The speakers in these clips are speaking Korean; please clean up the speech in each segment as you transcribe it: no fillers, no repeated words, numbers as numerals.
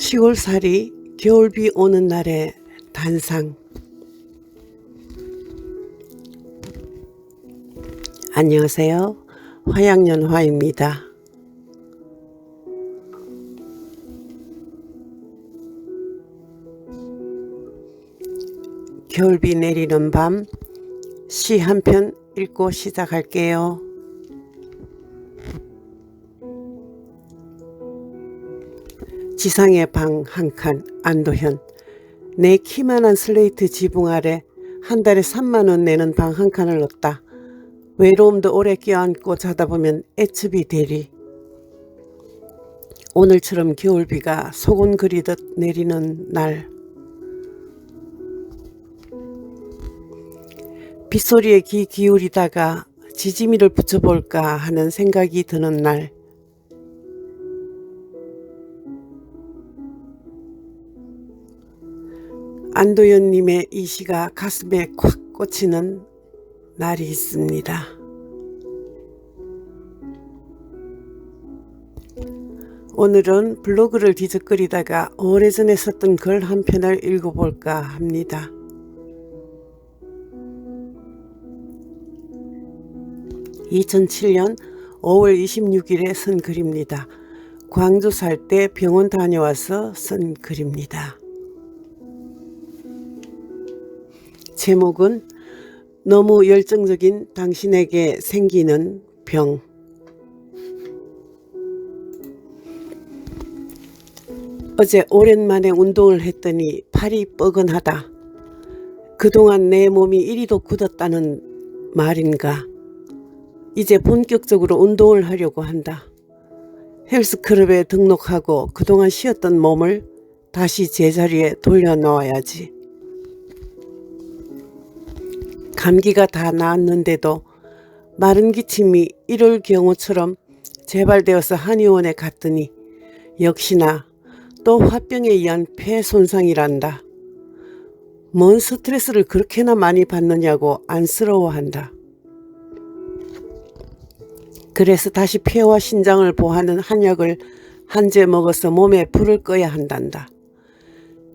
시골살이 겨울비 오는 날의 단상. 안녕하세요. 화양연화입니다. 겨울비 내리는 밤, 시 한 편 읽고 시작할게요. 지상의 방 한 칸, 안도현. 내 키만한 슬레이트 지붕 아래 한 달에 3만원 내는 방 한 칸을 얻다. 외로움도 오래 껴안고 자다 보면 애첩이 되리. 오늘처럼 겨울비가 소곤 그리듯 내리는 날. 빗소리에 귀 기울이다가 지지미를 붙여볼까 하는 생각이 드는 날. 안도현님의 이 시가 가슴에 콱 꽂히는 날이 있습니다. 오늘은 블로그를 뒤적거리다가 오래전에 썼던 글 한 편을 읽어볼까 합니다. (2007년 5월 26일에 쓴 글입니다. 광주 살 때 병원 다녀와서 쓴 글입니다. 제목은 너무 열정적인 당신에게 생기는 병. 어제 오랜만에 운동을 했더니 팔이 뻐근하다. 그동안 내 몸이 이리도 굳었다는 말인가. 이제 본격적으로 운동을 하려고 한다. 헬스클럽에 등록하고 그동안 쉬었던 몸을 다시 제자리에 돌려놓아야지. 감기가 다 나았는데도 마른 기침이 이럴 경우처럼 재발되어서 한의원에 갔더니 역시나 또 화병에 의한 폐 손상이란다. 뭔 스트레스를 그렇게나 많이 받느냐고 안쓰러워한다. 그래서 다시 폐와 신장을 보하는 한약을 한 재 먹어서 몸에 불을 꺼야 한단다.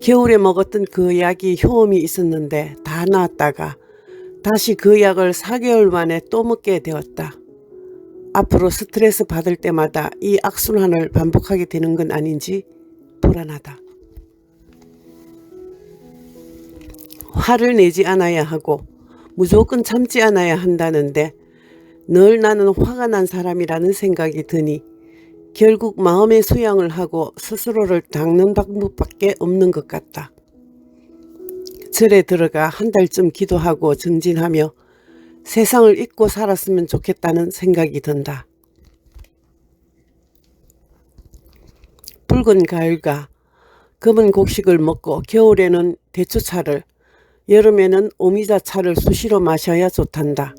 겨울에 먹었던 그 약이 효험이 있었는데 다 나았다가 다시 그 약을 4개월 만에 또 먹게 되었다. 앞으로 스트레스 받을 때마다 이 악순환을 반복하게 되는 건 아닌지 불안하다. 화를 내지 않아야 하고 무조건 참지 않아야 한다는데 늘 나는 화가 난 사람이라는 생각이 드니 결국 마음의 수양을 하고 스스로를 닦는 방법밖에 없는 것 같다. 절에 들어가 한 달쯤 기도하고 정진하며 세상을 잊고 살았으면 좋겠다는 생각이 든다. 붉은 가을과 검은 곡식을 먹고 겨울에는 대추차를, 여름에는 오미자차를 수시로 마셔야 좋단다.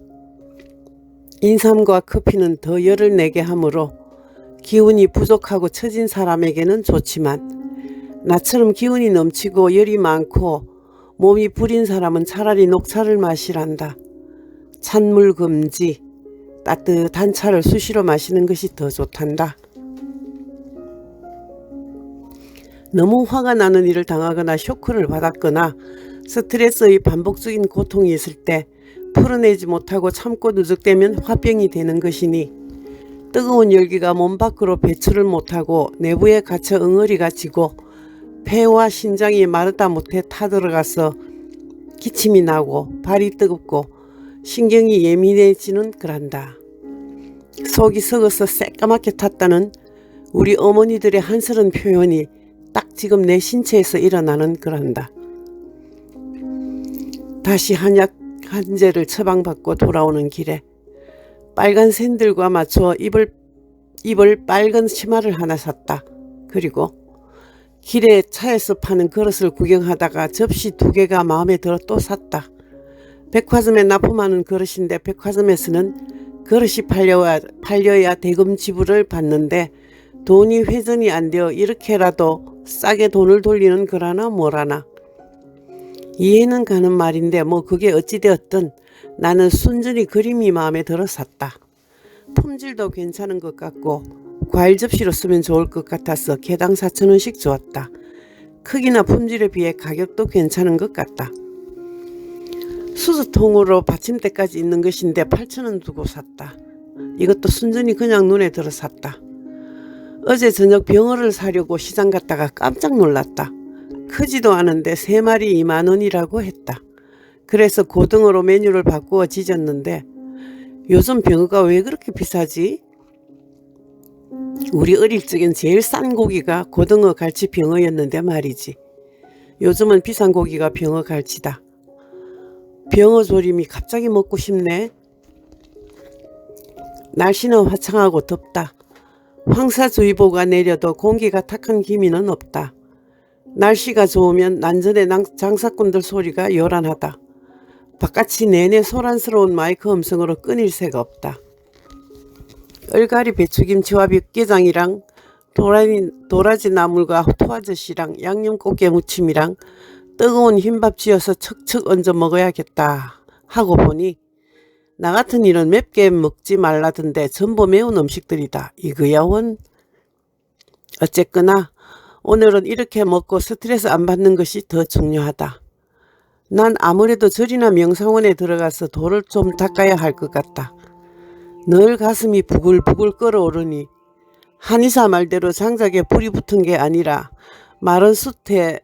인삼과 커피는 더 열을 내게 하므로 기운이 부족하고 처진 사람에게는 좋지만 나처럼 기운이 넘치고 열이 많고 몸이 부린 사람은 차라리 녹차를 마시란다. 찬물 금지, 따뜻한 차를 수시로 마시는 것이 더 좋단다. 너무 화가 나는 일을 당하거나 쇼크를 받았거나 스트레스의 반복적인 고통이 있을 때 풀어내지 못하고 참고 누적되면 화병이 되는 것이니 뜨거운 열기가 몸 밖으로 배출을 못하고 내부에 갇혀 응어리가 지고 폐와 신장이 마르다 못해 타들어가서 기침이 나고 발이 뜨겁고 신경이 예민해지는 그란다. 속이 썩어서 새까맣게 탔다는 우리 어머니들의 한스러운 표현이 딱 지금 내 신체에서 일어나는 그란다. 다시 한약 한 재를 처방받고 돌아오는 길에 빨간 샌들과 맞춰 입을 빨간 치마를 하나 샀다. 그리고 길에 차에서 파는 그릇을 구경하다가 접시 2개가 마음에 들어 또 샀다. 백화점에 납품하는 그릇인데 백화점에서는 그릇이 팔려야 대금 지불을 받는데 돈이 회전이 안 되어 이렇게라도 싸게 돈을 돌리는 거라나 뭐라나. 이해는 가는 말인데 뭐 그게 어찌되었든 나는 순전히 그림이 마음에 들어 샀다. 품질도 괜찮은 것 같고 과일 접시로 쓰면 좋을 것 같아서 개당 4,000원씩 주었다. 크기나 품질에 비해 가격도 괜찮은 것 같다. 수저통으로 받침대까지 있는 것인데 8,000원 두고 샀다. 이것도 순전히 그냥 눈에 들어 샀다. 어제 저녁 병어를 사려고 시장 갔다가 깜짝 놀랐다. 크지도 않은데 3마리 2만원이라고 했다. 그래서 고등어로 메뉴를 바꾸어 지졌는데 요즘 병어가 왜 그렇게 비싸지? 우리 어릴 적엔 제일 싼 고기가 고등어, 갈치, 병어였는데 말이지. 요즘은 비싼 고기가 병어, 갈치다. 병어 조림이 갑자기 먹고 싶네. 날씨는 화창하고 덥다. 황사주의보가 내려도 공기가 탁한 기미는 없다. 날씨가 좋으면 난전의 장사꾼들 소리가 요란하다. 바깥이 내내 소란스러운 마이크 음성으로 끊일 새가 없다. 얼갈이 배추김치와 백게장이랑 도라지 나물과 토아젓이랑 양념 꽃게 무침이랑 뜨거운 흰밥 지어서 척척 얹어 먹어야겠다 하고 보니 나 같은 이는 맵게 먹지 말라던데 전부 매운 음식들이다. 이거야 원. 어쨌거나 오늘은 이렇게 먹고 스트레스 안 받는 것이 더 중요하다. 난 아무래도 절이나 명상원에 들어가서 돌을 좀 닦아야 할 것 같다. 늘 가슴이 부글부글 끓어오르니 한의사 말대로 장작에 불이 붙은 게 아니라 마른 숯에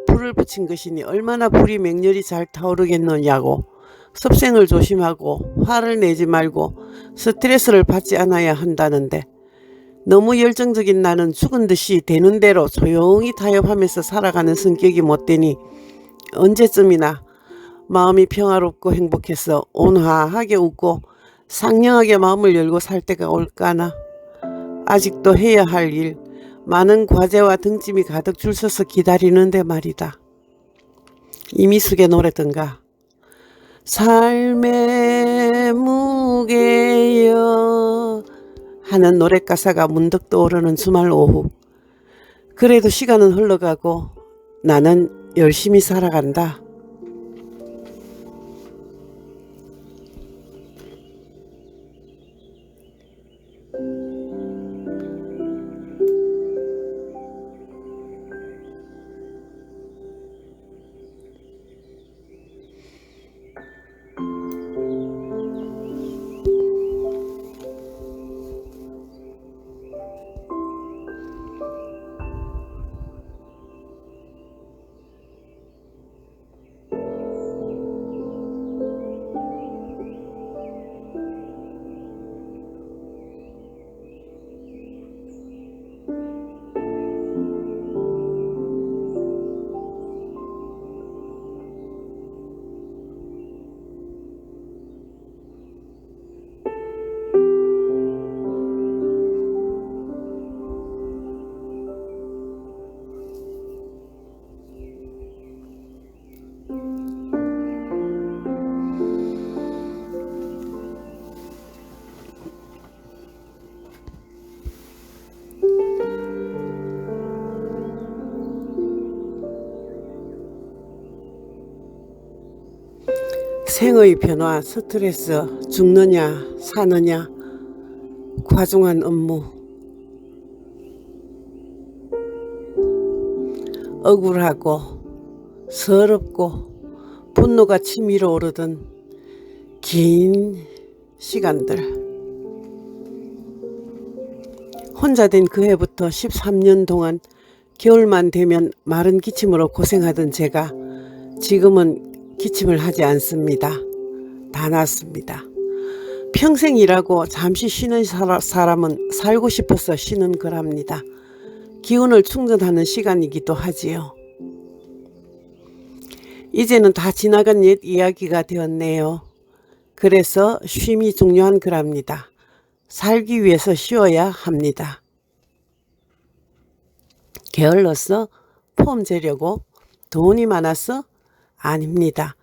불을 붙인 것이니 얼마나 불이 맹렬히 잘 타오르겠느냐고. 섭생을 조심하고 화를 내지 말고 스트레스를 받지 않아야 한다는데 너무 열정적인 나는 죽은 듯이 되는 대로 조용히 타협하면서 살아가는 성격이 못되니 언제쯤이나 마음이 평화롭고 행복해서 온화하게 웃고 상냥하게 마음을 열고 살 때가 올까나. 아직도 해야 할 일, 많은 과제와 등짐이 가득 줄 서서 기다리는데 말이다. 이미숙의 노래든가. 삶의 무게여 하는 노래 가사가 문득 떠오르는 주말 오후. 그래도 시간은 흘러가고 나는 열심히 살아간다. 생의 변화, 스트레스, 죽느냐 사느냐, 과중한 업무, 억울하고 서럽고 분노가 치밀어 오르던 긴 시간들. 혼자 된 그 해부터 13년 동안 겨울만 되면 마른 기침으로 고생하던 제가 지금은 기침을 하지 않습니다. 다 낫습니다. 평생 일하고 잠시 쉬는 사람은 살고 싶어서 쉬는 거랍니다. 기운을 충전하는 시간이기도 하지요. 이제는 다 지나간 옛 이야기가 되었네요. 그래서 쉼이 중요한 거랍니다. 살기 위해서 쉬어야 합니다. 게을러서 폼 재려고? 돈이 많아서? 아닙니다.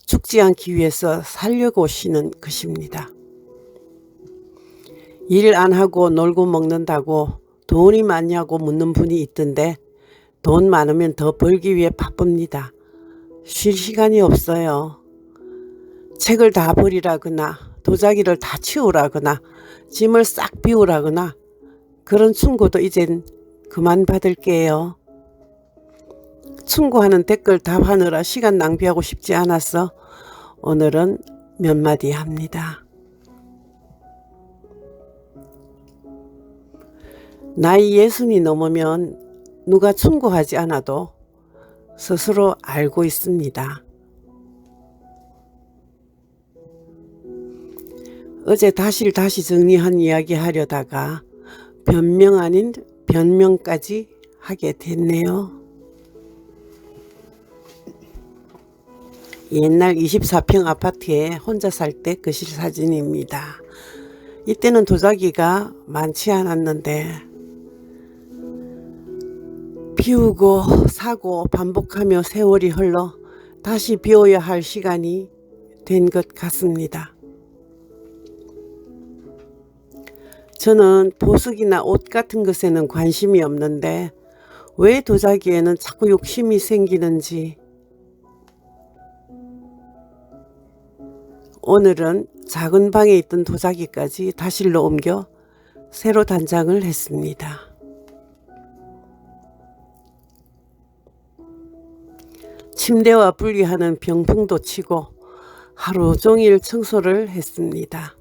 죽지 않기 위해서 살려고 쉬는 것입니다. 일 안 하고 놀고 먹는다고 돈이 많냐고 묻는 분이 있던데 돈 많으면 더 벌기 위해 바쁩니다. 쉴 시간이 없어요. 책을 다 버리라거나 도자기를 다 치우라거나 짐을 싹 비우라거나 그런 충고도 이젠 그만 받을게요. 충고하는 댓글 답하느라 시간 낭비하고 싶지 않아서 오늘은 몇 마디 합니다. 나이 60이 넘으면 누가 충고하지 않아도 스스로 알고 있습니다. 어제 다시 정리한 이야기 하려다가 변명 아닌 변명까지 하게 됐네요. 옛날 24평 아파트에 혼자 살 때 거실 사진입니다. 이때는 도자기가 많지 않았는데 비우고 사고 반복하며 세월이 흘러 다시 비워야 할 시간이 된 것 같습니다. 저는 보석이나 옷 같은 것에는 관심이 없는데 왜 도자기에는 자꾸 욕심이 생기는지 오늘은 작은 방에 있던 도자기까지 다실로 옮겨 새로 단장을 했습니다. 침대와 분리하는 병풍도 치고 하루 종일 청소를 했습니다.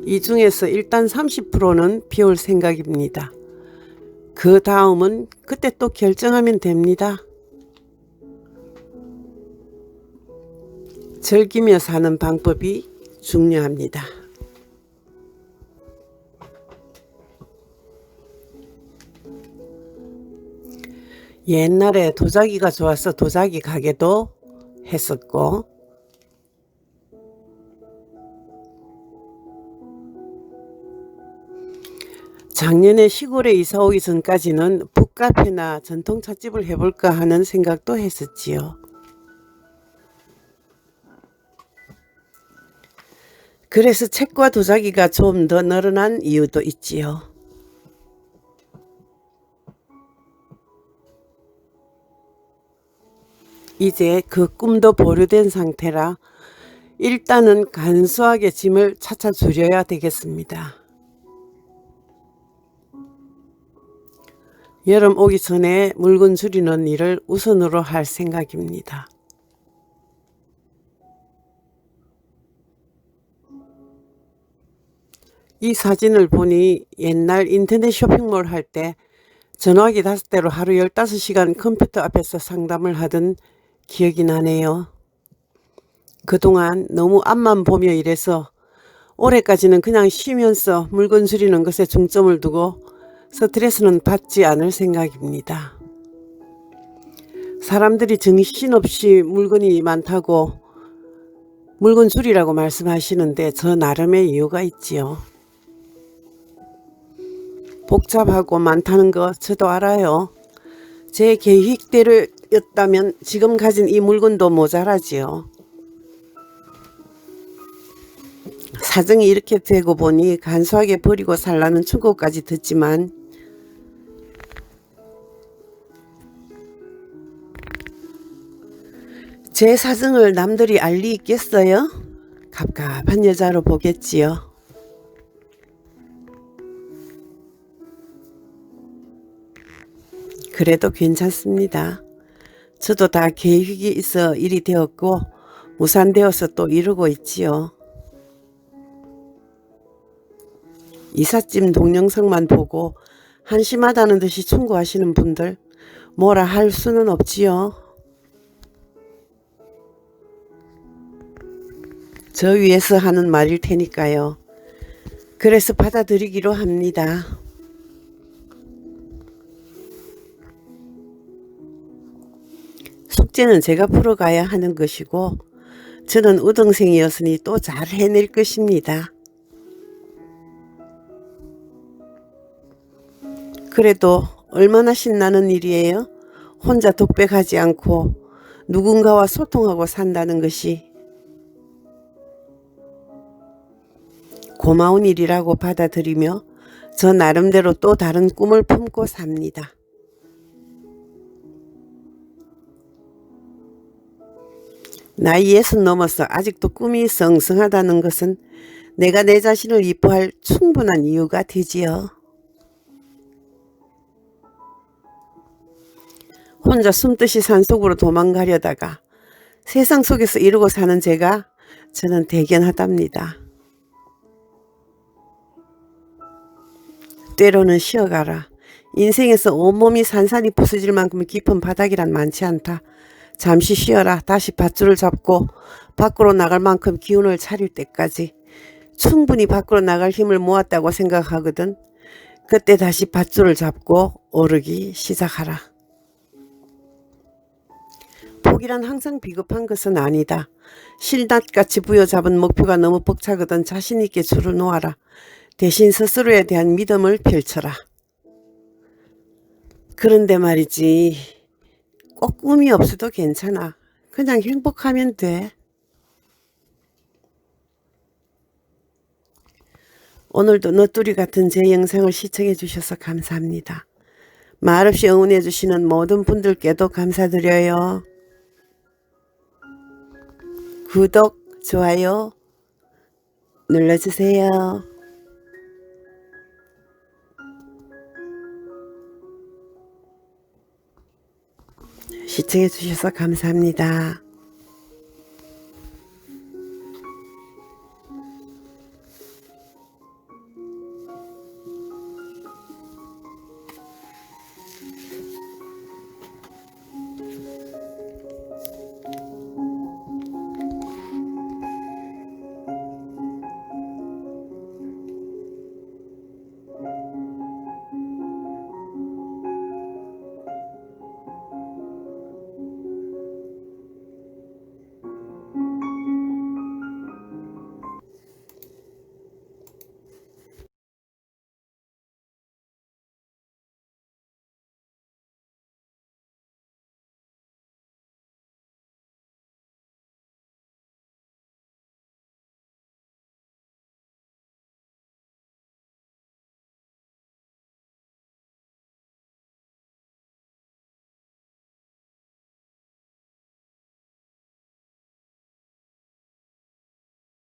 이 중에서 일단 30%는 비울 생각입니다. 그 다음은 그때 또 결정하면 됩니다. 즐기며 사는 방법이 중요합니다. 옛날에 도자기가 좋아서 도자기 가게도 했었고 작년에 시골에 이사 오기 전까지는 북카페나 전통찻집을 해볼까 하는 생각도 했었지요. 그래서 책과 도자기가 좀 더 늘어난 이유도 있지요. 이제 그 꿈도 보류된 상태라 일단은 간소하게 짐을 차차 줄여야 되겠습니다. 여름 오기 전에 물건 줄이는 일을 우선으로 할 생각입니다. 이 사진을 보니 옛날 인터넷 쇼핑몰 할 때 전화기 5대로 하루 15시간 컴퓨터 앞에서 상담을 하던 기억이 나네요. 그동안 너무 앞만 보며 일해서 올해까지는 그냥 쉬면서 물건 줄이는 것에 중점을 두고 스트레스는 받지 않을 생각입니다. 사람들이 정신없이 물건이 많다고 물건 줄이라고 말씀하시는데 저 나름의 이유가 있지요. 복잡하고 많다는 거 저도 알아요. 제 계획대로였다면 지금 가진 이 물건도 모자라지요. 사정이 이렇게 되고 보니 간소하게 버리고 살라는 충고까지 듣지만 제 사정을 남들이 알 리 있겠어요? 갑갑한 여자로 보겠지요. 그래도 괜찮습니다. 저도 다 계획이 있어 일이 되었고 무산되어서 또 이러고 있지요. 이삿짐 동영상만 보고 한심하다는 듯이 충고하시는 분들 뭐라 할 수는 없지요. 저 위에서 하는 말일 테니까요. 그래서 받아들이기로 합니다. 숙제는 제가 풀어가야 하는 것이고 저는 우등생이었으니 또 잘 해낼 것입니다. 그래도 얼마나 신나는 일이에요? 혼자 독백하지 않고 누군가와 소통하고 산다는 것이 고마운 일이라고 받아들이며 저 나름대로 또 다른 꿈을 품고 삽니다. 나이 60 넘어서 아직도 꿈이 성성하다는 것은 내가 내 자신을 이뻐할 충분한 이유가 되지요. 혼자 숨듯이 산속으로 도망가려다가 세상 속에서 이러고 사는 제가 저는 대견하답니다. 때로는 쉬어가라. 인생에서 온몸이 산산이 부서질 만큼 깊은 바닥이란 많지 않다. 잠시 쉬어라. 다시 밧줄을 잡고 밖으로 나갈 만큼 기운을 차릴 때까지 충분히 밖으로 나갈 힘을 모았다고 생각하거든. 그때 다시 밧줄을 잡고 오르기 시작하라. 포기란 항상 비겁한 것은 아니다. 실낫같이 부여잡은 목표가 너무 벅차거든 자신있게 줄을 놓아라. 대신 스스로에 대한 믿음을 펼쳐라. 그런데 말이지, 꼭 꿈이 없어도 괜찮아. 그냥 행복하면 돼. 오늘도 너뚜리 같은 제 영상을 시청해 주셔서 감사합니다. 말없이 응원해 주시는 모든 분들께도 감사드려요. 구독, 좋아요 눌러주세요. 시청해 주셔서 감사합니다.